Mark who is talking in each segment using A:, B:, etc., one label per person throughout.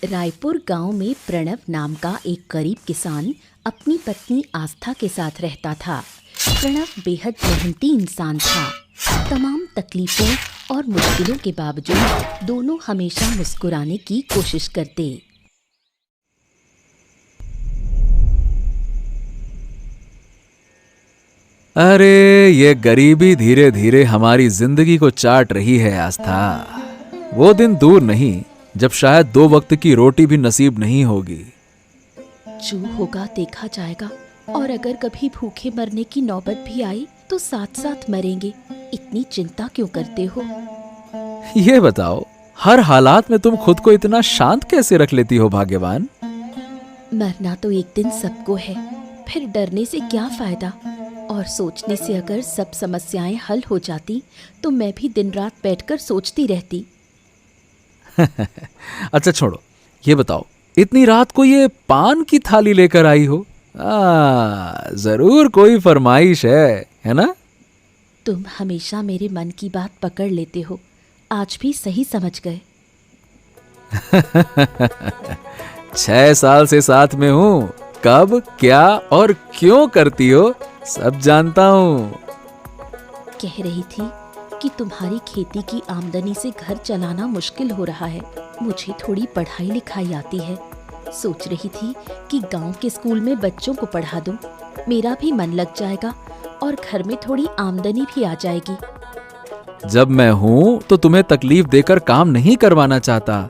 A: रायपुर गांव में प्रणव नाम का एक गरीब किसान अपनी पत्नी आस्था के साथ रहता था। प्रणव बेहद मेहनती इंसान था। तमाम तकलीफों और मुश्किलों के बावजूद दोनों हमेशा मुस्कुराने की कोशिश करते।
B: अरे ये गरीबी धीरे धीरे हमारी जिंदगी को चाट रही है आस्था। वो दिन दूर नहीं जब शायद 2 वक्त की रोटी भी नसीब नहीं होगी।
A: जो होगा देखा जाएगा, और अगर कभी भूखे मरने की नौबत भी आई तो साथ साथ मरेंगे। इतनी चिंता क्यों करते हो?
B: ये बताओ, हर हालात में तुम खुद को इतना शांत कैसे रख लेती हो भाग्यवान?
A: मरना तो एक दिन सबको है, फिर डरने से क्या फायदा? और सोचने से अगर सब समस्याएं हल हो जाती तो मैं भी दिन रात बैठकर सोचती रहती।
B: अच्छा छोड़ो, ये बताओ, इतनी रात को ये पान की थाली लेकर आई हो? जरूर कोई फरमाइश है ना?
A: तुम हमेशा मेरे मन की बात पकड़ लेते हो, आज भी सही समझ गए।
B: 6 साल से साथ में हूँ, कब क्या और क्यों करती हो सब जानता हूँ।
A: कह रही थी कि तुम्हारी खेती की आमदनी से घर चलाना मुश्किल हो रहा है। मुझे थोड़ी पढ़ाई लिखाई आती है। सोच रही थी कि गांव के स्कूल में बच्चों को पढ़ा दूं। मेरा भी मन लग जाएगा और घर में थोड़ी आमदनी भी आ जाएगी।
B: जब मैं हूँ तो तुम्हें तकलीफ देकर काम नहीं करवाना चाहता,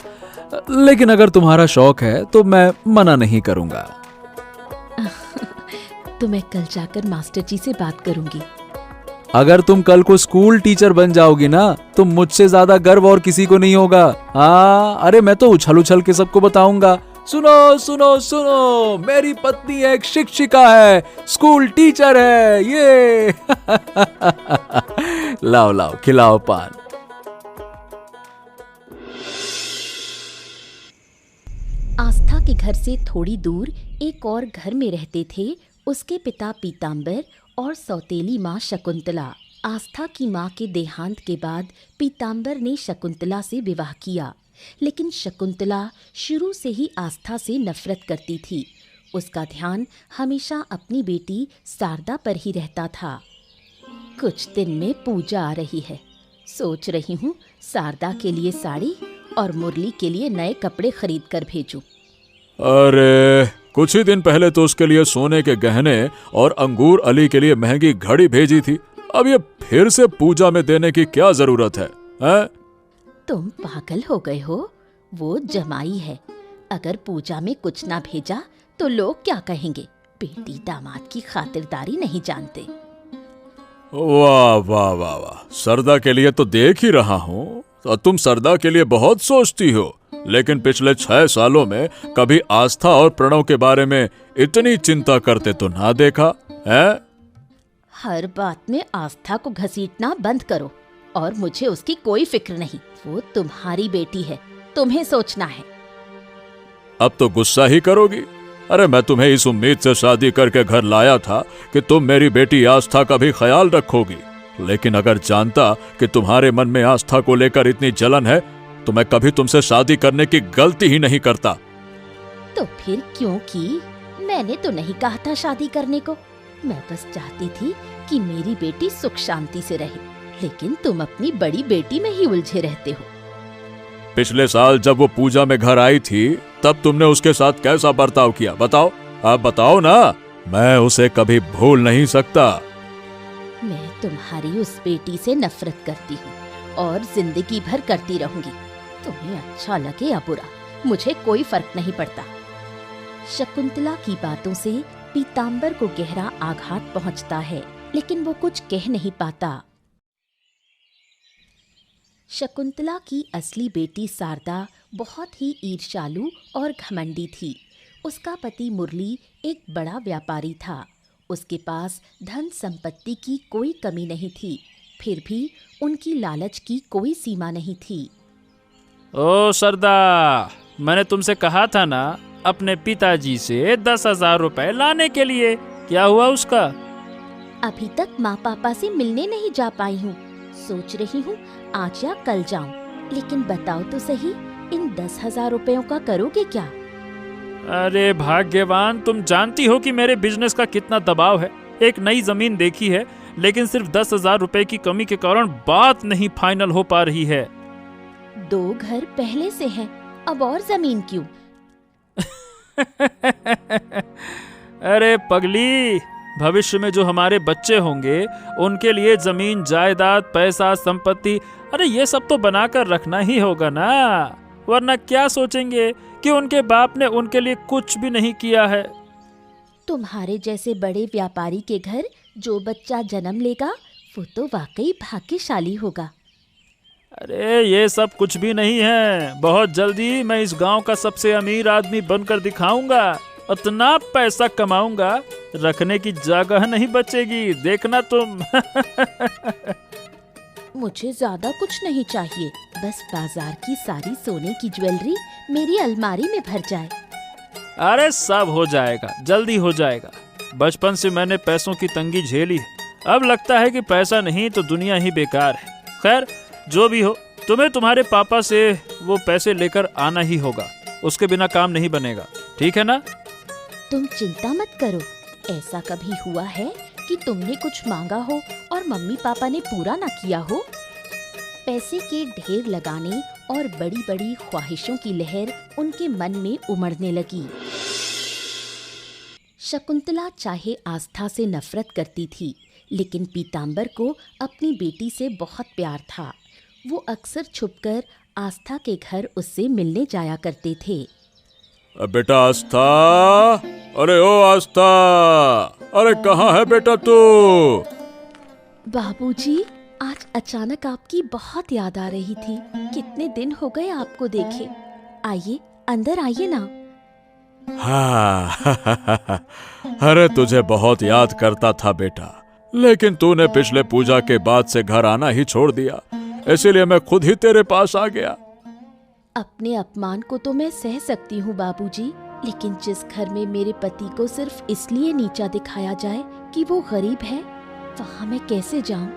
B: लेकिन अगर तुम्हारा शौक है तो मैं मना नहीं करूँगा।
A: तो मैं कल जाकर मास्टर जी से बात करूंगी।
B: अगर तुम कल को स्कूल टीचर बन जाओगी ना तो मुझसे ज्यादा गर्व और किसी को नहीं होगा। हाँ, अरे मैं तो उछल उछल के सबको बताऊंगा, सुनो सुनो सुनो, मेरी पत्नी एक शिक्षिका है, स्कूल टीचर है ये। लाओ लाओ, खिलाओ पान।
A: आस्था के घर से थोड़ी दूर एक और घर में रहते थे उसके पिता पीताम्बर और सौतेली माँ शकुंतला। आस्था की माँ के देहांत के बाद पीताम्बर ने शकुंतला से विवाह किया, लेकिन शकुंतला शुरू से ही आस्था से नफरत करती थी। उसका ध्यान हमेशा अपनी बेटी शारदा पर ही रहता था। कुछ दिन में पूजा आ रही है, सोच रही हूँ शारदा के लिए साड़ी और मुरली के लिए नए कपड़े खरीद कर भेजूं।
B: अरे कुछ ही दिन पहले तो उसके लिए सोने के गहने और अंगूर अली के लिए महंगी घड़ी भेजी थी। अब ये फिर से पूजा में देने की क्या जरूरत है?
A: तुम पागल हो गए हो? वो जमाई है, अगर पूजा में कुछ ना भेजा तो लोग क्या कहेंगे? बेटी दामाद की खातिरदारी नहीं जानते।
B: वाह वाह वाह वाह, सरदा के लिए तो देख ही रहा हूँ। तो तुम सरदा के लिए बहुत सोचती हो, लेकिन पिछले 6 सालों में कभी आस्था और प्रणव के बारे में इतनी चिंता करते तो ना देखा है।
A: हर बात में आस्था को घसीटना बंद करो, और मुझे उसकी कोई फिक्र नहीं। वो तुम्हारी बेटी है, तुम्हें सोचना है।
B: अब तो गुस्सा ही करोगी? अरे मैं तुम्हें इस उम्मीद से शादी करके घर लाया था कि तुम मेरी बेटी आस्था का भी ख्याल रखोगी, लेकिन अगर जानता कि तुम्हारे मन में आस्था को लेकर इतनी जलन है तो मैं कभी तुमसे शादी करने की गलती ही नहीं करता।
A: तो फिर क्यों की? मैंने तो नहीं कहा था शादी करने को। मैं बस चाहती थी कि मेरी बेटी सुख शांति से रहे, लेकिन तुम अपनी बड़ी बेटी में ही उलझे रहते हो।
B: पिछले साल जब वो पूजा में घर आई थी तब तुमने उसके साथ कैसा बर्ताव किया? बताओ, आप बताओ ना, मैं उसे कभी भूल नहीं सकता।
A: मैं तुम्हारी उस बेटी से नफरत करती हूँ और जिंदगी भर करती रहूंगी। तुम्हें अच्छा लगे या बुरा, मुझे कोई फर्क नहीं पड़ता। शकुंतला की बातों से पीताम्बर को गहरा आघात पहुंचता है, लेकिन वो कुछ कह नहीं पाता। शकुंतला की असली बेटी शारदा बहुत ही ईर्ष्यालु और घमंडी थी। उसका पति मुरली एक बड़ा व्यापारी था। उसके पास धन संपत्ति की कोई कमी नहीं थी, फिर भी उनकी लालच की कोई सीमा नहीं थी।
C: ओ सरदा, मैंने तुमसे कहा था ना अपने पिताजी से 10,000 रुपए लाने के लिए, क्या हुआ उसका?
A: अभी तक माँ पापा से मिलने नहीं जा पाई हूँ। सोच रही हूँ आज या कल जाऊँ, लेकिन बताओ तो सही, इन 10,000 रुपयों का करोगे क्या?
C: अरे भाग्यवान, तुम जानती हो कि मेरे बिजनेस का कितना दबाव है। एक नई जमीन देखी है, लेकिन सिर्फ 10,000 रुपए की कमी के कारण बात नहीं फाइनल हो पा रही है।
A: 2 घर पहले से हैं, अब और जमीन क्यों?
C: अरे पगली, भविष्य में जो हमारे बच्चे होंगे उनके लिए जमीन जायदाद, पैसा, संपत्ति, अरे ये सब तो बनाकर रखना ही होगा ना। वरना क्या सोचेंगे कि उनके बाप ने उनके लिए कुछ भी नहीं किया है।
A: तुम्हारे जैसे बड़े व्यापारी के घर जो बच्चा जन्म लेगा वो तो वाकई भाग्यशाली होगा।
C: अरे ये सब कुछ भी नहीं है। बहुत जल्दी मैं इस गांव का सबसे अमीर आदमी बनकर दिखाऊंगा। इतना पैसा कमाऊंगा, रखने की जगह नहीं बचेगी, देखना तुम।
A: मुझे ज्यादा कुछ नहीं चाहिए, बस बाजार की सारी सोने की ज्वेलरी मेरी अलमारी में भर जाए।
C: अरे सब हो जाएगा, जल्दी हो जाएगा। बचपन से मैंने पैसों की तंगी झेली है। अब लगता है कि पैसा नहीं तो दुनिया ही बेकार है। खैर जो भी हो, तुम्हें तुम्हारे पापा से वो पैसे लेकर आना ही होगा। उसके बिना काम नहीं बनेगा, ठीक है ना?
A: तुम चिंता मत करो। ऐसा कभी हुआ है कि तुमने कुछ मांगा हो और मम्मी पापा ने पूरा ना किया हो? पैसे के ढेर लगाने और बड़ी बड़ी ख्वाहिशों की लहर उनके मन में उमड़ने लगी। शकुंतला चाहे आस्था से नफरत करती थी, लेकिन पीतांबर को अपनी बेटी से बहुत प्यार था। वो अक्सर छुपकर आस्था के घर उससे मिलने जाया करते थे।
B: बेटा आस्था, अरे ओ आस्था, अरे कहाँ है बेटा तू?
A: बाबूजी, आज अचानक आपकी बहुत याद आ रही थी। कितने दिन हो गए आपको देखे। आइए, अंदर आइए ना।
B: हाँ, अरे तुझे बहुत याद करता था बेटा, लेकिन तूने पिछले पूजा के बाद से घर आना ही छोड़ दिया, इसीलिए मैं खुद ही तेरे पास आ गया।
A: अपने अपमान को तो मैं सह सकती हूँ बाबूजी, लेकिन जिस घर में मेरे पति को सिर्फ इसलिए नीचा दिखाया जाए कि वो गरीब है, वहाँ मैं कैसे जाऊँ?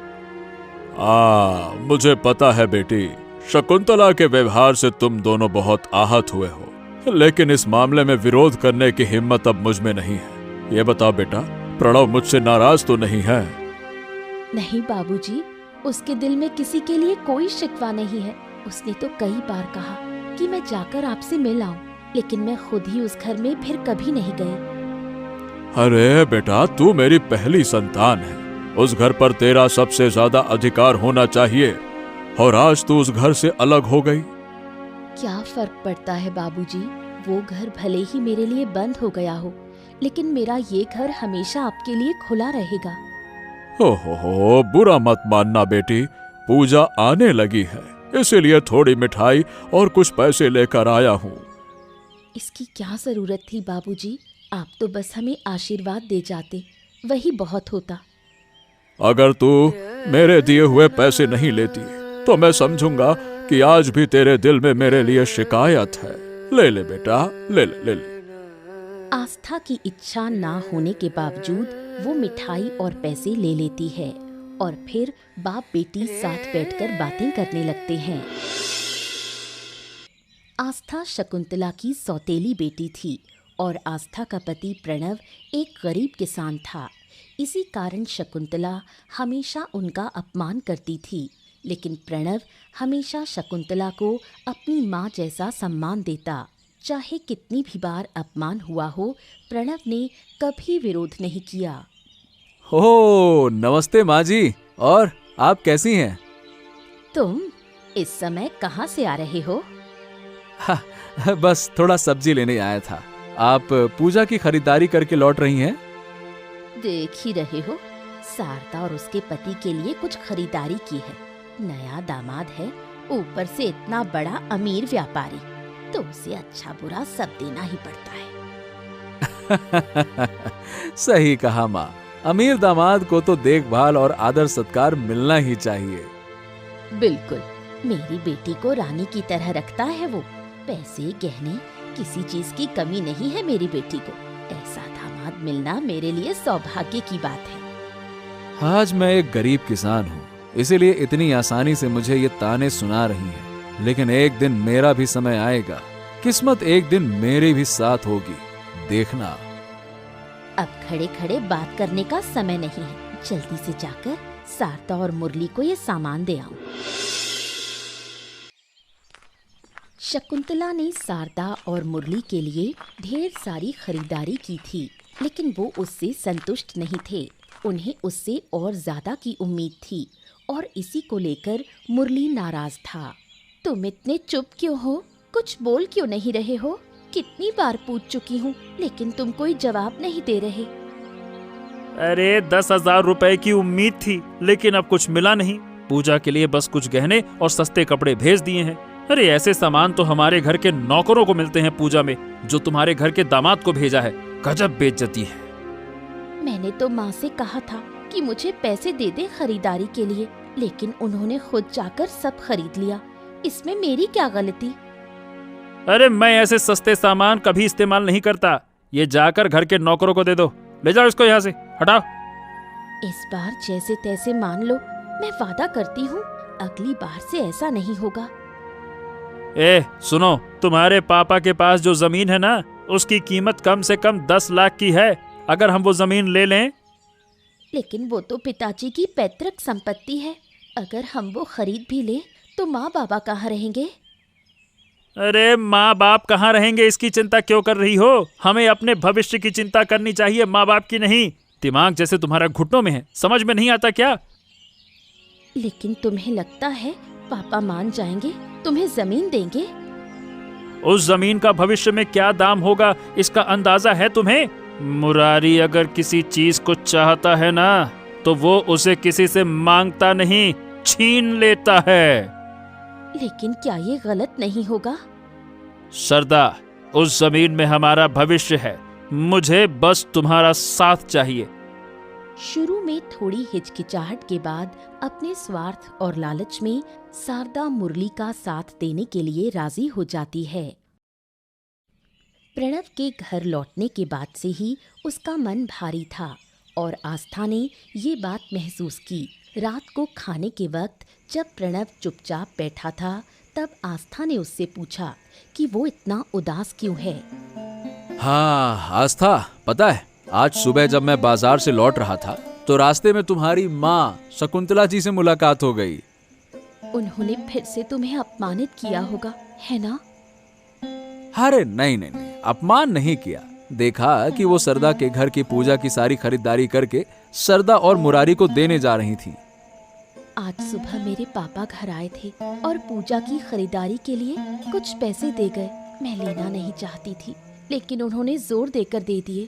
B: मुझे पता है बेटी, शकुंतला के व्यवहार से तुम दोनों बहुत आहत हुए हो, लेकिन इस मामले में विरोध करने की हिम्मत अब मुझ में नहीं है। ये बताओ बेटा, प्रणव मुझसे नाराज तो नहीं है?
A: नहीं बाबूजी, उसके दिल में किसी के लिए कोई शिकवा नहीं है। उसने तो कई बार कहा कि मैं जाकर आपसे मिल आऊं, लेकिन मैं खुद ही उस घर में फिर कभी नहीं गई।
B: अरे बेटा, तू मेरी पहली संतान है, उस घर पर तेरा सबसे ज्यादा अधिकार होना चाहिए, और आज तू उस घर से अलग हो गई।
A: क्या फर्क पड़ता है बाबूजी? वो घर भले ही मेरे लिए बंद हो गया हो, लेकिन मेरा ये घर हमेशा आपके लिए खुला रहेगा।
B: हो, बुरा मत मानना बेटी, पूजा आने लगी है, इसीलिए थोड़ी मिठाई और कुछ पैसे लेकर आया हूँ।
A: इसकी क्या जरूरत थी बाबूजी? आप तो बस हमें आशीर्वाद दे जाते, वही बहुत होता।
B: अगर तू मेरे दिए हुए पैसे नहीं लेती तो मैं समझूंगा कि आज भी तेरे दिल में मेरे लिए शिकायत है। ले ले बेटा, ले ले ले ले।
A: आस्था की इच्छा ना होने के बावजूद वो मिठाई और पैसे ले लेती है और फिर बाप बेटी साथ बैठकर बातें करने लगते हैं। आस्था शकुंतला की सौतेली बेटी थी और आस्था का पति प्रणव एक गरीब किसान था। इसी कारण शकुंतला हमेशा उनका अपमान करती थी, लेकिन प्रणव हमेशा शकुंतला को अपनी माँ जैसा सम्मान देता। चाहे कितनी भी बार अपमान हुआ हो, प्रणव ने कभी विरोध नहीं किया।
D: हो, नमस्ते माँ जी, और आप कैसी हैं?
A: तुम इस समय कहाँ से आ रहे हो?
D: बस थोड़ा सब्जी लेने आया था। आप पूजा की खरीदारी करके लौट रही हैं?
A: देख ही रहे हो, शारदा और उसके पति के लिए कुछ खरीदारी की है। नया दामाद है, ऊपर से इतना बड़ा अमीर व्यापारी, तो उसे अच्छा बुरा सब देना ही पड़ता है।
D: सही कहा माँ, अमीर दामाद को तो देखभाल और आदर सत्कार मिलना ही चाहिए।
A: बिल्कुल, मेरी बेटी को रानी की तरह रखता है वो। पैसे, गहने, किसी चीज की कमी नहीं है मेरी बेटी को। ऐसा दामाद मिलना मेरे लिए सौभाग्य की बात है।
D: आज मैं एक गरीब किसान हूँ, इसीलिए इतनी आसानी से मुझे ये ताने सुना रही हैं। लेकिन एक दिन मेरा भी समय आएगा, किस्मत एक दिन मेरे भी साथ होगी, देखना।
A: अब खड़े खड़े बात करने का समय नहीं है, जल्दी से जाकर शारदा और मुरली को ये सामान दे आओ। शकुंतला ने शारदा और मुरली के लिए ढेर सारी खरीदारी की थी, लेकिन वो उससे संतुष्ट नहीं थे। उन्हें उससे और ज्यादा की उम्मीद थी और इसी को लेकर मुरली नाराज था। तुम इतने चुप क्यों हो? कुछ बोल क्यों नहीं रहे हो? कितनी बार पूछ चुकी हूँ, लेकिन तुम कोई जवाब नहीं दे रहे।
C: अरे 10,000 रुपए की उम्मीद थी, लेकिन अब कुछ मिला नहीं। पूजा के लिए बस कुछ गहने और सस्ते कपड़े भेज दिए हैं। अरे ऐसे सामान तो हमारे घर के नौकरों को मिलते हैं पूजा में, जो तुम्हारे घर के दामाद को भेजा है। गजब बेइज्जती है।
A: मैंने तो माँ से कहा था कि मुझे पैसे दे दे खरीदारी के लिए, लेकिन उन्होंने खुद जाकर सब खरीद लिया। इसमें मेरी क्या गलती?
C: अरे मैं ऐसे सस्ते सामान कभी इस्तेमाल नहीं करता। ये जाकर घर के नौकरों को दे दो। ले जाओ इसको यहाँ से, हटाओ।
A: इस बार जैसे तैसे मान लो, मैं वादा करती हूँ अगली बार से ऐसा नहीं होगा।
C: ए सुनो, तुम्हारे पापा के पास जो जमीन है ना, उसकी कीमत कम से कम 10 लाख की है। अगर हम वो जमीन ले लें।
A: लेकिन वो तो पिताजी की पैतृक संपत्ति है। अगर हम वो खरीद भी लें तो माँ बाबा कहाँ रहेंगे?
C: अरे माँ बाप कहाँ रहेंगे इसकी चिंता क्यों कर रही हो? हमें अपने भविष्य की चिंता करनी चाहिए, माँ बाप की नहीं। दिमाग जैसे तुम्हारा घुटनों में है, समझ में नहीं आता क्या?
A: लेकिन तुम्हें लगता है पापा मान जाएंगे, तुम्हें जमीन देंगे?
C: उस जमीन का भविष्य में क्या दाम होगा, इसका अंदाजा है तुम्हें? मुरारी अगर किसी चीज को चाहता है ना, तो वो उसे किसी से मांगता नहीं, छीन लेता है।
A: लेकिन क्या ये गलत नहीं होगा?
C: सरदा, उस जमीन में हमारा भविष्य है। मुझे बस तुम्हारा साथ चाहिए।
A: शुरू में थोड़ी हिचकिचाहट के बाद अपने स्वार्थ और लालच में शारदा मुरली का साथ देने के लिए राजी हो जाती है। प्रणव के घर लौटने के बाद से ही उसका मन भारी था और आस्था ने ये बात महसूस की। रात को खाने के वक्त जब प्रणव चुपचाप बैठा था, तब आस्था ने उससे पूछा कि वो इतना उदास क्यों है।
D: हाँ आस्था, पता है आज सुबह जब मैं बाजार से लौट रहा था तो रास्ते में तुम्हारी माँ शकुंतला जी से मुलाकात हो गई।
A: उन्होंने फिर से तुम्हें अपमानित किया होगा, है ना?
D: अरे नहीं नहीं नहीं, अपमान नहीं किया। देखा कि वो सरदा के घर की पूजा की सारी खरीदारी करके सरदा और मुरारी को देने जा रही थी।
A: आज सुबह मेरे पापा घर आए थे और पूजा की खरीदारी के लिए कुछ पैसे दे गए। मैं लेना नहीं चाहती थी, लेकिन उन्होंने जोर देकर दे दिए।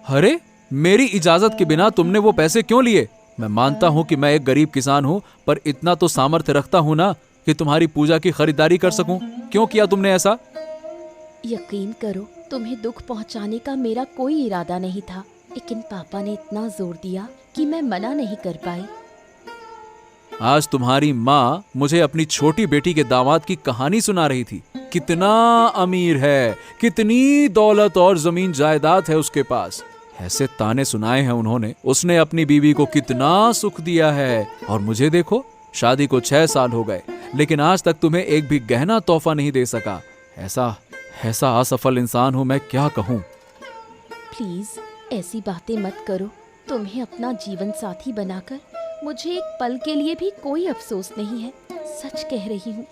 D: अरे मेरी इजाजत के बिना तुमने वो पैसे क्यों लिए? मैं मानता हूँ कि मैं एक गरीब किसान हूँ, पर इतना तो सामर्थ्य रखता हूँ ना कि तुम्हारी पूजा की खरीदारी कर सकूं। क्यों किया तुमने ऐसा?
A: यकीन करो, तुम्हें दुख पहुंचाने का मेरा कोई इरादा नहीं था, लेकिन पापा ने इतना जोर दिया कि मैं मना नहीं कर पाई।
D: आज तुम्हारी माँ मुझे अपनी छोटी बेटी के दामाद की कहानी सुना रही थी। कितना अमीर है, कितनी दौलत और जमीन जायदाद है उसके पास। ऐसे ताने सुनाए हैं उन्होंने। उसने अपनी बीवी को कितना सुख दिया है, और मुझे देखो, शादी को 6 साल हो गए, लेकिन आज तक तुम्हें एक भी गहना तोहफा नहीं दे सका। ऐसा असफल इंसान हूं मैं, क्या कहूं।
A: प्लीज ऐसी बातें मत करो। तुम्हें अपना जीवन साथी बनाकर मुझे एक पल के लिए भी कोई अफसोस नहीं है, सच कह रही हूँ।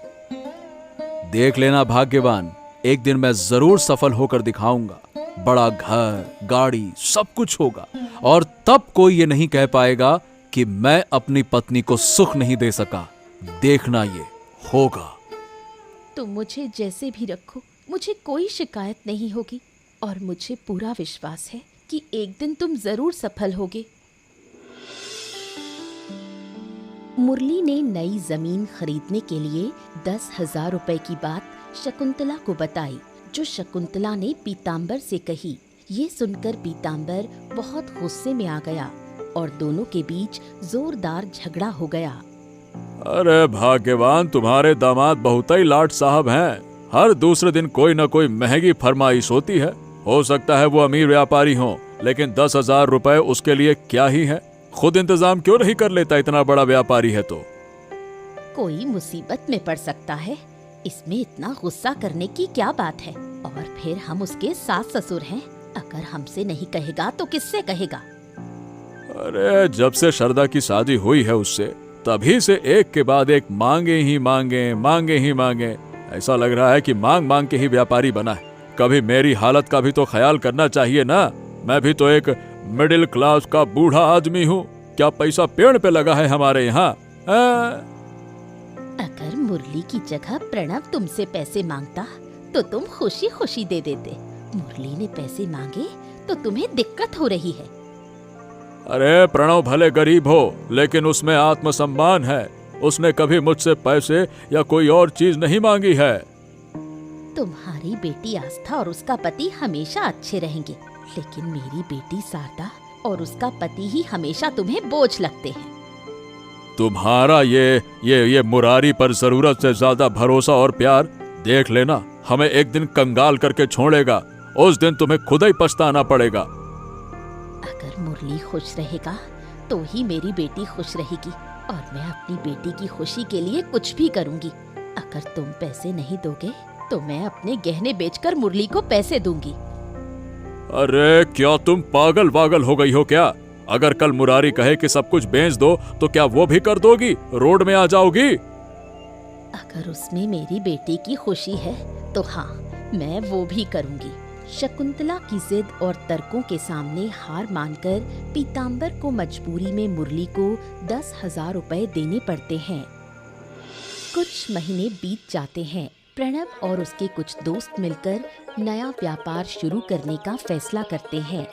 D: देख लेना भाग्यवान, एक दिन मैं जरूर सफल होकर दिखाऊंगा। बड़ा घर, गाड़ी, सब कुछ होगा, और तब कोई ये नहीं कह पाएगा कि मैं अपनी पत्नी को सुख नहीं दे सका। देखना ये होगा।
A: तुम मुझे जैसे भी रखो, मुझे कोई शिकायत नहीं होगी, और मुझे पूरा विश्वास है कि एक दिन तुम जरूर सफल होगे। मुरली ने नई जमीन खरीदने के लिए 10,000 रुपए की बात शकुंतला को बताई, जो शकुंतला ने पीतांबर से कही। ये सुनकर पीतांबर बहुत गुस्से में आ गया और दोनों के बीच जोरदार झगड़ा हो गया।
B: अरे भाग्यवान, तुम्हारे दामाद बहुत ही लाट साहब हैं। हर दूसरे दिन कोई न कोई महंगी फरमाइश होती है। हो सकता है वो अमीर व्यापारी हो, लेकिन 10,000 रुपए उसके लिए क्या ही है। खुद इंतजाम क्यों नहीं कर लेता, इतना बड़ा व्यापारी है तो।
A: कोई मुसीबत में पड़ सकता है, इसमें इतना गुस्सा करने की क्या बात है। और फिर हम उसके सास ससुर हैं, अगर हमसे नहीं कहेगा तो किससे कहेगा।
B: अरे जब से शारदा की शादी हुई है उससे, तभी से एक के बाद एक मांगे ही मांगे, मांगे ही मांगे। ऐसा लग रहा है कि मांग मांग के ही व्यापारी बना है। कभी मेरी हालत का भी तो ख्याल करना चाहिए ना। मैं भी तो एक मिडिल क्लास का बूढ़ा आदमी हूँ। क्या पैसा पेड़ पे लगा है हमारे यहाँ?
A: अगर मुरली की जगह प्रणव तुमसे पैसे मांगता तो तुम खुशी खुशी दे देते। मुरली ने पैसे मांगे तो तुम्हें दिक्कत हो रही है।
B: अरे प्रणव भले गरीब हो, लेकिन उसमें आत्मसम्मान है। उसने कभी मुझसे पैसे या कोई और चीज नहीं मांगी है।
A: तुम्हारी बेटी आस्था और उसका पति हमेशा अच्छे रहेंगे, लेकिन मेरी बेटी शारदा और उसका पति ही हमेशा तुम्हें बोझ लगते हैं।
B: तुम्हारा ये मुरारी पर जरूरत से ज्यादा भरोसा और प्यार, देख लेना हमें एक दिन कंगाल करके छोड़ेगा। उस दिन तुम्हें खुद ही पछताना पड़ेगा।
A: अगर मुरली खुश रहेगा तो ही मेरी बेटी खुश रहेगी, और मैं अपनी बेटी की खुशी के लिए कुछ भी करूंगी। अगर तुम पैसे नहीं दोगे तो मैं अपने गहने बेचकर मुरली को पैसे दूंगी।
B: अरे क्या तुम पागल वागल हो गई हो क्या? अगर कल मुरारी कहे कि सब कुछ बेच दो तो क्या वो भी कर दोगी? रोड में आ जाओगी?
A: अगर उसमें मेरी बेटी की खुशी है तो हाँ, मैं वो भी करूंगी। शकुंतला की जिद और तर्कों के सामने हार मानकर पीतांबर को मजबूरी में मुरली को 10,000 रुपए देने पड़ते हैं। कुछ महीने बीत जाते हैं। प्रणव और उसके कुछ दोस्त मिलकर नया व्यापार शुरू करने का फैसला करते हैं।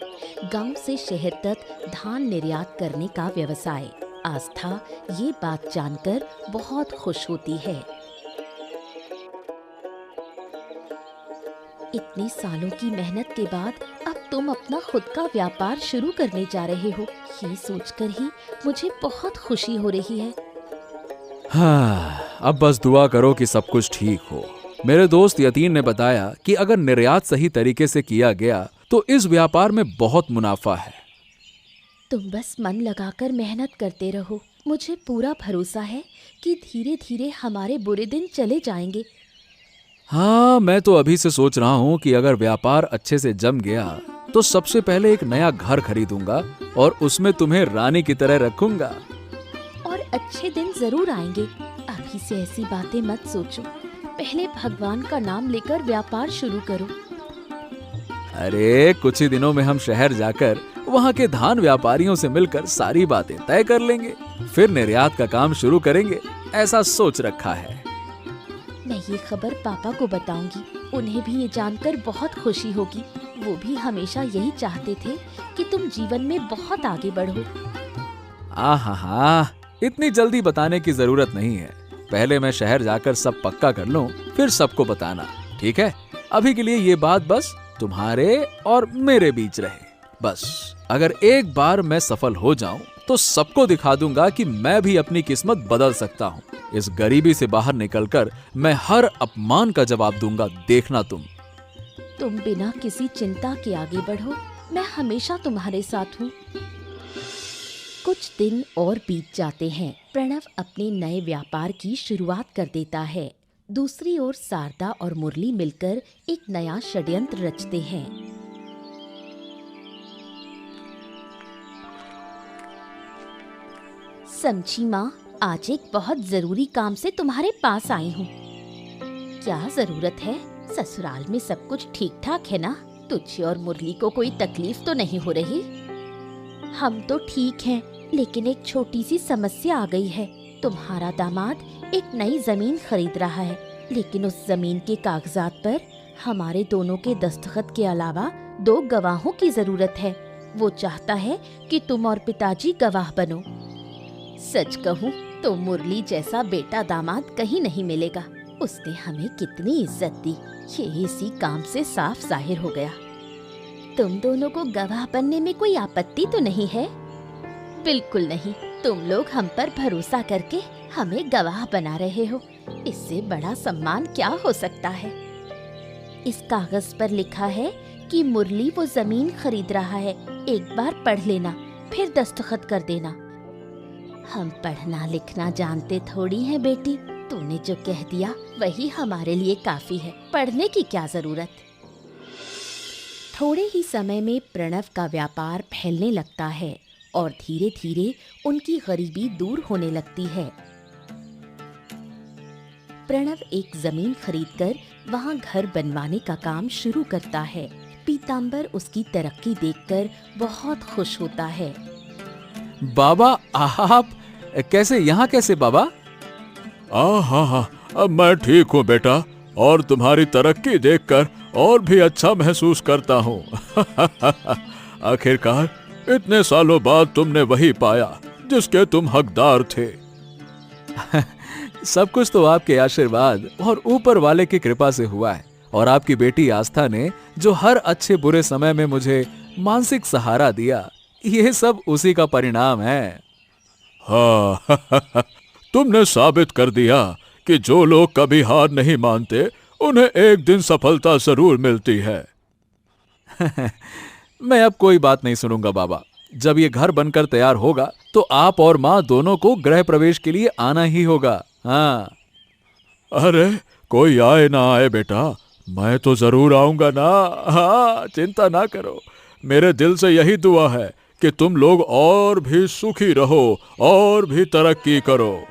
A: गांव से शहर तक धान निर्यात करने का व्यवसाय। आस्था ये बात जानकर बहुत खुश होती है। इतने सालों की मेहनत के बाद अब तुम अपना खुद का व्यापार शुरू करने जा रहे हो, ये सोचकर ही मुझे बहुत खुशी हो रही है।
D: हाँ, अब बस दुआ करो कि सब कुछ ठीक हो। मेरे दोस्त यतीन ने बताया कि अगर निर्यात सही तरीके से किया गया तो इस व्यापार में बहुत मुनाफा है।
A: तुम बस मन लगाकर मेहनत करते रहो। मुझे पूरा भरोसा है कि धीरे धीरे हमारे बुरे दिन चले जाएंगे।
D: हाँ, मैं तो अभी से सोच रहा हूँ कि अगर व्यापार अच्छे से जम गया तो सबसे पहले एक नया घर खरीदूंगा और उसमें तुम्हें रानी की तरह रखूंगा।
A: और अच्छे दिन जरूर आएंगे। अभी से ऐसी बातें मत सोचो। पहले भगवान का नाम लेकर व्यापार शुरू करो।
D: अरे कुछ ही दिनों में हम शहर जाकर वहाँ के धान व्यापारियों से मिलकर सारी बातें तय कर लेंगे, फिर निर्यात का काम शुरू करेंगे, ऐसा सोच रखा है।
A: मैं ये खबर पापा को बताऊंगी। उन्हें भी ये जानकर बहुत खुशी होगी। वो भी हमेशा यही चाहते थे कि तुम जीवन में बहुत आगे बढ़ो।
D: आहा, इतनी जल्दी बताने की जरूरत नहीं है। पहले मैं शहर जाकर सब पक्का कर लूं, फिर सबको बताना, ठीक है? अभी के लिए ये बात बस तुम्हारे और मेरे बीच रहे। बस अगर एक बार मैं सफल हो जाऊं तो सबको दिखा दूंगा कि मैं भी अपनी किस्मत बदल सकता हूं। इस गरीबी से बाहर निकलकर मैं हर अपमान का जवाब दूंगा, देखना तुम
A: बिना किसी चिंता के आगे बढ़ो। मैं हमेशा तुम्हारे साथ हूँ। कुछ दिन और बीत जाते हैं। प्रणव अपने नए व्यापार की शुरुआत कर देता है। दूसरी ओर शारदा और मुरली मिलकर एक नया षड्यंत्र रचते हैं। समझी माँ, आज एक बहुत जरूरी काम से तुम्हारे पास आई हूँ। क्या जरूरत है? ससुराल में सब कुछ ठीक ठाक है ना? तुझे और मुरली को कोई तकलीफ तो नहीं हो रही? हम तो ठीक हैं, लेकिन एक छोटी सी समस्या आ गई है। तुम्हारा दामाद एक नई जमीन खरीद रहा है, लेकिन उस जमीन के कागजात पर हमारे दोनों के दस्तखत के अलावा 2 गवाहों की जरूरत है। वो चाहता है कि तुम और पिताजी गवाह बनो। सच कहूँ तो मुरली जैसा बेटा दामाद कहीं नहीं मिलेगा। उसने हमें कितनी इज्जत दी, ये इसी काम से साफ जाहिर हो गया। तुम दोनों को गवाह बनने में कोई आपत्ति तो नहीं है? बिल्कुल नहीं। तुम लोग हम पर भरोसा करके हमें गवाह बना रहे हो, इससे बड़ा सम्मान क्या हो सकता है? इस कागज पर लिखा है कि मुरली वो जमीन खरीद रहा है। एक बार पढ़ लेना, फिर दस्तखत कर देना। हम पढ़ना लिखना जानते थोड़ी हैं बेटी। तूने जो कह दिया वही हमारे लिए काफी है, पढ़ने की क्या जरूरत। थोड़े ही समय में प्रणव का व्यापार फैलने लगता है और धीरे धीरे उनकी गरीबी दूर होने लगती है। प्रणव एक जमीन खरीदकर वहां घर बनवाने का काम शुरू करता है। पीताम्बर उसकी तरक्की देखकर बहुत खुश होता है।
D: बाबा, आप कैसे यहाँ कैसे बाबा?
B: हाँ, अब मैं ठीक हूँ बेटा, और तुम्हारी तरक्की देखकर और भी अच्छा महसूस करता हूँ। आखिरकार इतने सालों बाद तुमने वही पाया जिसके तुम हकदार थे।
D: सब कुछ तो आपके आशीर्वाद और ऊपर वाले की कृपा से हुआ है, और आपकी बेटी आस्था ने जो हर अच्छे बुरे समय में मुझे मानसिक सहारा दिया, ये सब उसी का परिणाम है।
B: हाँ, तुमने साबित कर दिया कि जो लोग कभी हार नहीं मानते उन्हें एक दिन सफलता जरूर मिलती है।
D: मैं अब कोई बात नहीं सुनूंगा बाबा। जब ये घर बनकर तैयार होगा तो आप और माँ दोनों को गृह प्रवेश के लिए आना ही होगा। हाँ।
B: अरे कोई आए ना आए बेटा, मैं तो जरूर आऊंगा ना। हाँ, चिंता ना करो, मेरे दिल से यही दुआ है कि तुम लोग और भी सुखी रहो और भी तरक्की करो।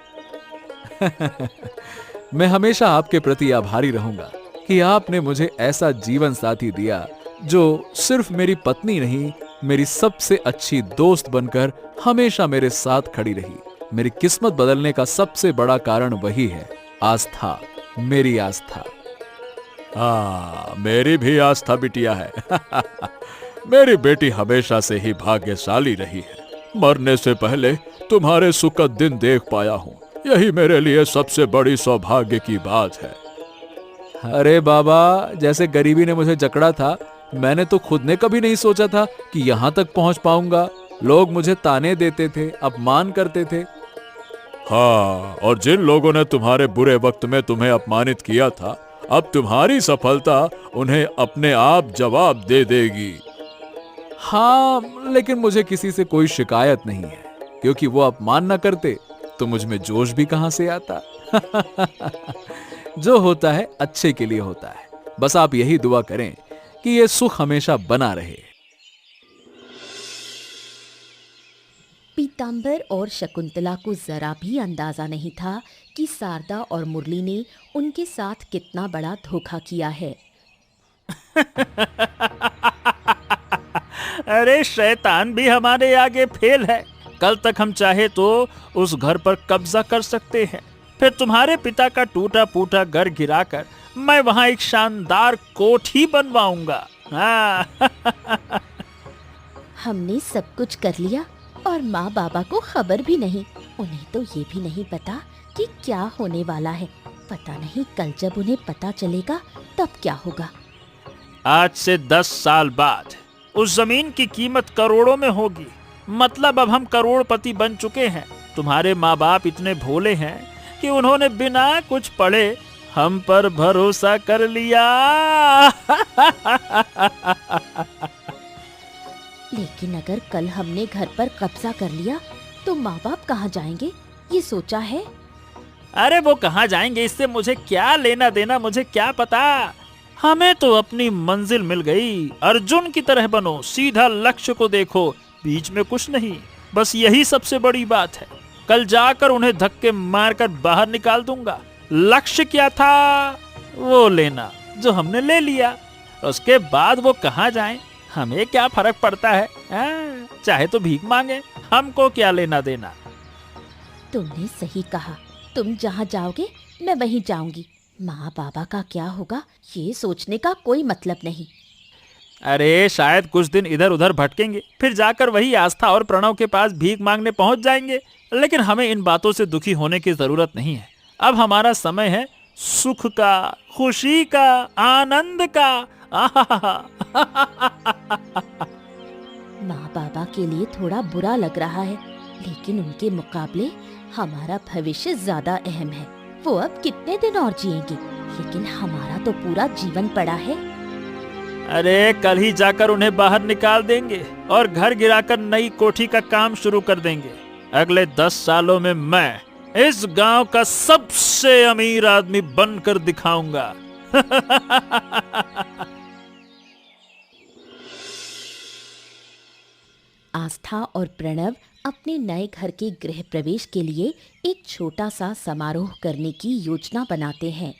D: मैं हमेशा आपके प्रति आभारी रहूंगा कि आपने मुझे ऐसा जीवन साथी दिया जो सिर्फ मेरी पत्नी नहीं, मेरी सबसे अच्छी दोस्त बनकर हमेशा मेरे साथ खड़ी रही। मेरी किस्मत बदलने का सबसे बड़ा कारण वही है, आस्था, मेरी आस्था।
B: हाँ, मेरी भी आस्था बिटिया है। मेरी बेटी हमेशा से ही भाग्यशाली रही है। मरने से पहले तुम्हारे सुखद दिन देख पाया हूँ, यही मेरे लिए सबसे बड़ी सौभाग्य की बात है।
D: अरे बाबा, जैसे गरीबी ने मुझे जकड़ा था, मैंने तो खुद ने कभी नहीं सोचा था कि यहाँ तक पहुँच पाऊंगा। लोग मुझे ताने देते थे, अपमान करते थे।
B: हाँ, और जिन लोगों ने तुम्हारे बुरे वक्त में तुम्हें अपमानित किया था, अब तुम्हारी सफलता उन्हें अपने आप जवाब दे देगी।
D: हाँ, लेकिन मुझे किसी से कोई शिकायत नहीं है, क्योंकि वो अपमान न करते तो मुझ में जोश भी कहां से आता। जो होता है अच्छे के लिए होता है। बस आप यही दुआ करें कि ये सुख हमेशा बना रहे।
A: पीताम्बर और शकुंतला को जरा भी अंदाजा नहीं था कि शारदा और मुरली ने उनके साथ कितना बड़ा धोखा किया है।
C: अरे शैतान भी हमारे आगे फेल है। कल तक हम चाहे तो उस घर पर कब्जा कर सकते हैं, फिर तुम्हारे पिता का टूटा फूटा घर गिराकर मैं वहां एक शानदार कोठी बनवाऊंगा। हाँ।
A: हमने सब कुछ कर लिया और माँ बाबा को खबर भी नहीं। उन्हें तो ये भी नहीं पता कि क्या होने वाला है। पता नहीं कल जब उन्हें पता चलेगा तब क्या होगा।
C: आज से 10 साल बाद उस जमीन की कीमत करोड़ों में होगी। मतलब अब हम करोड़पति बन चुके हैं। तुम्हारे माँ बाप इतने भोले हैं कि उन्होंने बिना कुछ पढ़े हम पर भरोसा कर लिया।
A: लेकिन अगर कल हमने घर पर कब्जा कर लिया तो माँ बाप कहाँ जाएंगे, ये सोचा है?
C: अरे वो कहाँ जाएंगे, इससे मुझे क्या लेना देना, मुझे क्या पता। हमें तो अपनी मंजिल मिल गई। अर्जुन की तरह बनो, सीधा लक्ष्य को देखो, बीच में कुछ नहीं। बस यही सबसे बड़ी बात है। कल जाकर उन्हें धक्के मारकर बाहर निकाल दूंगा। लक्ष्य क्या था वो लेना, जो हमने ले लिया। उसके बाद वो कहाँ जाएं, हमें क्या फर्क पड़ता है? चाहे तो भीख मांगे, हमको क्या लेना देना।
A: तुमने सही कहा। तुम जहाँ जाओगे मैं वहीं जाऊंगी। माँ बाबा का क्या होगा ये सोचने का कोई मतलब नहीं।
C: अरे शायद कुछ दिन इधर उधर भटकेंगे, फिर जाकर वही आस्था और प्रणव के पास भीख मांगने पहुंच जाएंगे। लेकिन हमें इन बातों से दुखी होने की जरूरत नहीं है। अब हमारा समय है सुख का, खुशी का, आनंद का।
A: माँ बाबा के लिए थोड़ा बुरा लग रहा है, लेकिन उनके मुकाबले हमारा भविष्य ज्यादा अहम है। वो अब कितने दिन और जिएंगे, लेकिन हमारा तो पूरा जीवन पड़ा है।
C: अरे कल ही जाकर उन्हें बाहर निकाल देंगे और घर गिराकर नई कोठी का काम शुरू कर देंगे। अगले 10 सालों में मैं इस गांव का सबसे अमीर आदमी बनकर दिखाऊंगा।
A: आस्था और प्रणव अपने नए घर के गृह प्रवेश के लिए एक छोटा सा समारोह करने की योजना बनाते हैं।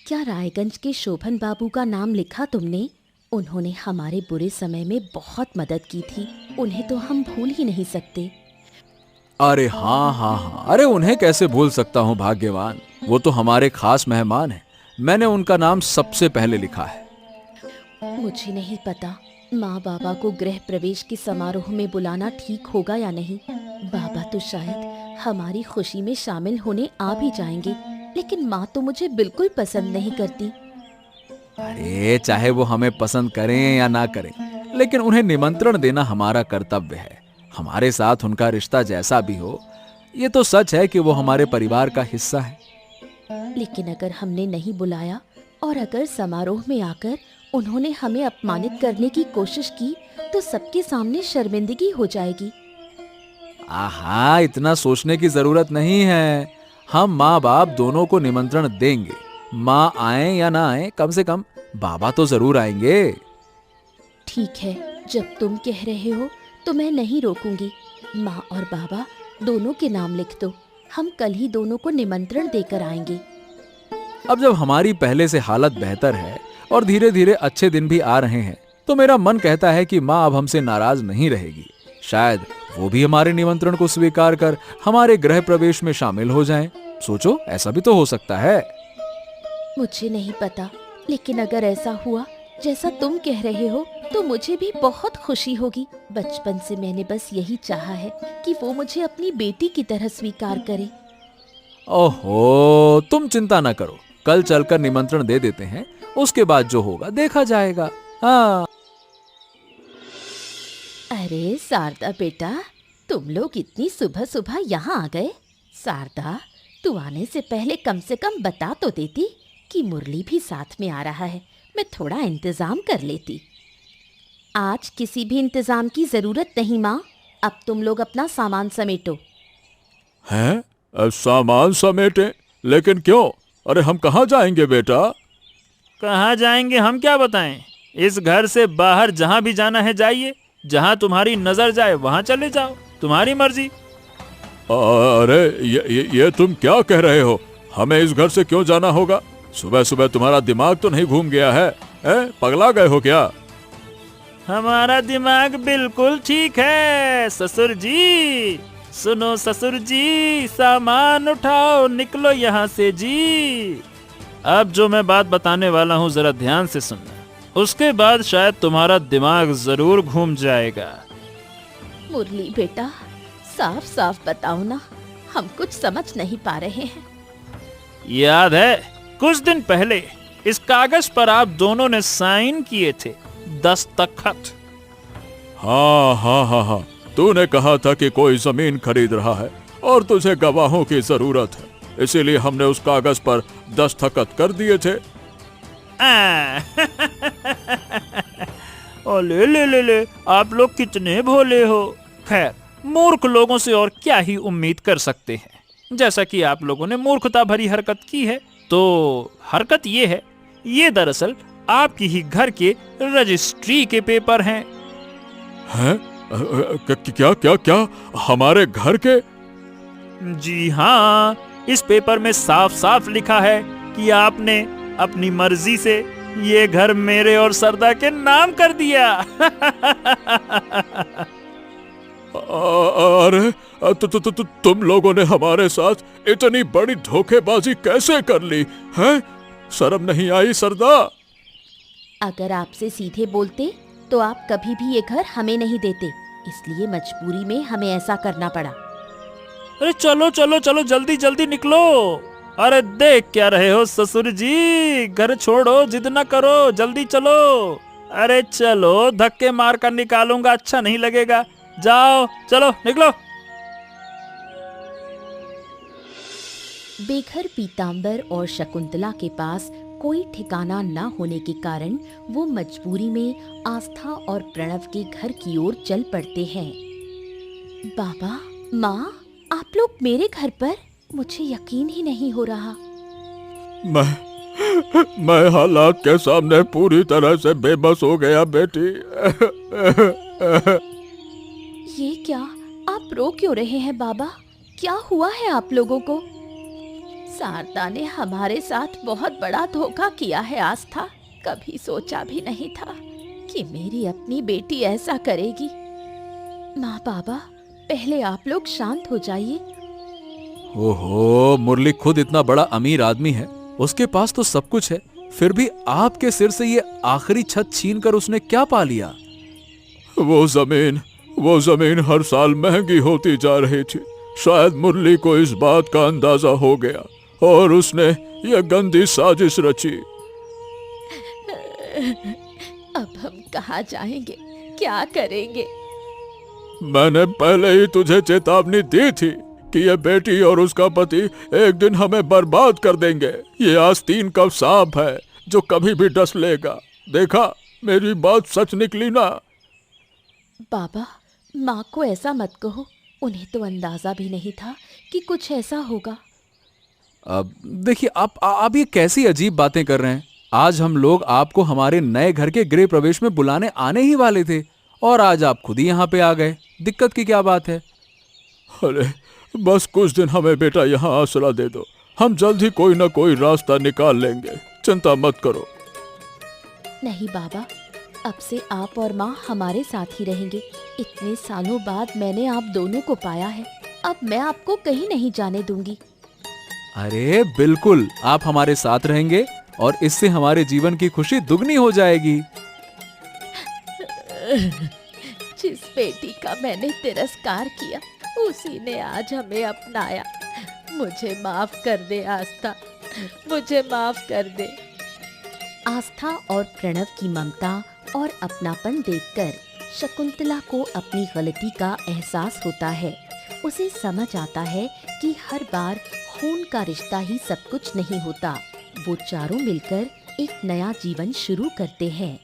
A: क्या रायगंज के शोभन बाबू का नाम लिखा तुमने? उन्होंने हमारे बुरे समय में बहुत मदद की थी, उन्हें तो हम भूल ही नहीं सकते।
D: अरे हाँ हाँ हाँ, अरे उन्हें कैसे भूल सकता हूँ भाग्यवान, वो तो हमारे खास मेहमान हैं। मैंने उनका नाम सबसे पहले लिखा है।
A: मुझे नहीं पता माँ बाबा को गृह प्रवेश के समारोह में बुलाना ठीक होगा या नहीं। बाबा तो शायद हमारी खुशी में शामिल होने आ भी जाएंगे, लेकिन माँ तो मुझे बिल्कुल पसंद नहीं करती।
D: अरे चाहे वो हमें पसंद करें या ना करें, लेकिन उन्हें निमंत्रण देना हमारा कर्तव्य है। हमारे साथ उनका रिश्ता जैसा भी हो, ये तो सच है कि वो हमारे परिवार का हिस्सा है।
A: लेकिन अगर हमने नहीं बुलाया और अगर समारोह में आकर उन्होंने हमें अपमानित करने की कोशिश की तो सबके सामने शर्मिंदगी हो जाएगी।
D: आहा, इतना सोचने की जरूरत नहीं है। हम माँ बाप दोनों को निमंत्रण देंगे। माँ आए या ना आए, कम से कम बाबा तो जरूर आएंगे।
A: ठीक है, जब तुम कह रहे हो तो मैं नहीं रोकूंगी। माँ और बाबा दोनों के नाम लिख दो, हम कल ही दोनों को निमंत्रण देकर आएंगे।
D: अब जब हमारी पहले से हालत बेहतर है और धीरे धीरे अच्छे दिन भी आ रहे हैं, तो मेरा मन कहता है कि माँ अब हमसे नाराज नहीं रहेगी। शायद वो भी हमारे निमंत्रण को स्वीकार कर हमारे गृह प्रवेश में शामिल हो जाएं। सोचो, ऐसा भी तो हो सकता है।
A: मुझे नहीं पता, लेकिन अगर ऐसा हुआ जैसा तुम कह रहे हो तो मुझे भी बहुत खुशी होगी। बचपन से मैंने बस यही चाहा है कि वो मुझे अपनी बेटी की तरह स्वीकार करे।
D: ओहो, तुम चिंता न करो, कल चलकर निमंत्रण दे देते हैं, उसके बाद जो होगा देखा जाएगा। हाँ।
A: अरे शारदा बेटा, तुम लोग इतनी सुबह सुबह यहाँ आ गए। शारदा, तू आने से पहले कम से कम बता तो देती कि मुरली भी साथ में आ रहा है, मैं थोड़ा इंतजाम कर लेती। आज किसी भी इंतजाम की जरूरत नहीं माँ, अब तुम लोग अपना सामान समेटो।
B: हैं? सामान समेटे? लेकिन क्यों? अरे हम कहाँ जाएंगे बेटा?
C: कहाँ जाएंगे हम क्या बताएं? इस घर से बाहर जहाँ भी जाना है जाइए, जहाँ तुम्हारी नजर जाए वहाँ चले जाओ, तुम्हारी मर्जी।
B: अरे ये तुम क्या कह रहे हो? हमें इस घर से क्यों जाना होगा? सुबह सुबह तुम्हारा दिमाग तो नहीं घूम गया है? पगला गए हो क्या?
C: हमारा दिमाग बिल्कुल ठीक है ससुर जी। सुनो ससुर जी, सामान उठाओ, निकलो यहाँ से जी। अब जो मैं बात बताने वाला हूँ जरा ध्यान से सुनना, उसके बाद शायद तुम्हारा दिमाग जरूर घूम जाएगा।
A: मुरली बेटा, साफ साफ बताओ ना, हम कुछ समझ नहीं पा रहे हैं।
C: याद है कुछ दिन पहले इस कागज पर आप दोनों ने साइन किए थे, दस्तखत।
B: हाँ हाँ हाँ हाँ, तूने कहा था कि कोई जमीन खरीद रहा है और तुझे गवाहों की जरूरत है, इसीलिए हमने उस कागज पर दस्तखत कर दिए थे।
C: ओ ले, आप लोग कितने भोले हो। खैर, मूर्ख लोगों से और क्या ही उम्मीद कर सकते हैं। जैसा कि आप लोगों ने मूर्खता भरी हरकत की है, तो हरकत ये है, ये दरअसल आपकी ही घर के रजिस्ट्री के पेपर हैं।
B: हैं? क्या क्या क्या? हमारे घर के?
C: जी हाँ, इस पेपर में साफ साफ लिखा है कि आपने अपनी मर्जी से ये घर मेरे और सरदा के नाम कर दिया।
B: अरे तुम लोगों ने हमारे साथ इतनी बड़ी धोखेबाजी कैसे कर ली है? शर्म नहीं आई सरदा?
A: अगर आपसे सीधे बोलते तो आप कभी भी ये घर हमें नहीं देते, इसलिए मजबूरी में हमें ऐसा करना पड़ा।
C: अरे चलो चलो चलो, जल्दी जल्दी निकलो। अरे देख क्या रहे हो ससुर जी, घर छोड़ो, जिद न करो, जल्दी चलो। अरे चलो, धक्के मार कर निकालूंगा, अच्छा नहीं लगेगा। जाओ, चलो निकलो।
A: बेघर पीतांबर और शकुंतला के पास कोई ठिकाना न होने के कारण वो मजबूरी में आस्था और प्रणव के घर की ओर चल पड़ते हैं। बाबा, माँ, आप लोग मेरे घर पर? मुझे यकीन ही नहीं हो रहा।
B: मैं हालात के सामने पूरी तरह से बेबस हो गया बेटी।
A: ये क्या? आप रो क्यों रहे हैं बाबा? क्या हुआ है आप लोगों को? शारदा ने हमारे साथ बहुत बड़ा धोखा किया है आस्था। कभी सोचा भी नहीं था कि मेरी अपनी बेटी ऐसा करेगी। माँ बाबा, पहले आप लोग शांत हो जाइए।
D: ओहो, मुरली खुद इतना बड़ा अमीर आदमी है, उसके पास तो सब कुछ है, फिर भी आपके सिर से ये आखिरी छत छीन कर उसने क्या पा लिया?
B: वो जमीन हर साल महंगी होती जा रही थी। शायद मुरली को इस बात का अंदाजा हो गया और उसने ये गंदी साजिश रची।
A: अब हम कहाँ जाएंगे? क्या करेंगे?
B: मैंने पहले ही तुझे चेतावनी दी थी कि ये बेटी और उसका पति एक दिन हमें बर्बाद कर देंगे। ये आस्तीन का सांप है जो कभी भी डस लेगा। देखा, मेरी बात सच निकली ना?
A: बाबा, माँ को ऐसा मत कहो। उन्हें तो अंदाजा भी नहीं था कि कुछ ऐसा होगा।
D: अब देखिए, आप ये कैसी अजीब बातें कर रहे हैं। आज हम लोग आपको हमारे नए घर के गृह प्रवेश में बुलाने आने ही वाले थे और आज आप खुद ही यहाँ पे आ गए। दिक्कत की क्या बात है?
B: अरे बस कुछ दिन हमें बेटा यहाँ आसरा दे दो। हम जल्द ही कोई ना कोई रास्ता निकाल लेंगे, चिंता मत करो।
A: नहीं बाबा, अब से आप और माँ हमारे साथ ही रहेंगे। इतने सालों बाद मैंने आप दोनों को पाया है। अब मैं आपको कहीं नहीं जाने दूंगी।
D: अरे बिल्कुल, आप हमारे साथ रहेंगे और इससे हमारे जीवन की खुशी दुगनी हो जाएगी।
A: जिस बेटी का मैंने तिरस्कार किया, उसी ने आज हमें अपनाया। मुझे माफ कर दे आस्था, मुझे माफ कर दे। आस्था और प्रणव की ममता और अपनापन देखकर शकुंतला को अपनी गलती का एहसास होता है। उसे समझ आता है कि हर बार खून का रिश्ता ही सब कुछ नहीं होता। वो चारों मिलकर एक नया जीवन शुरू करते हैं।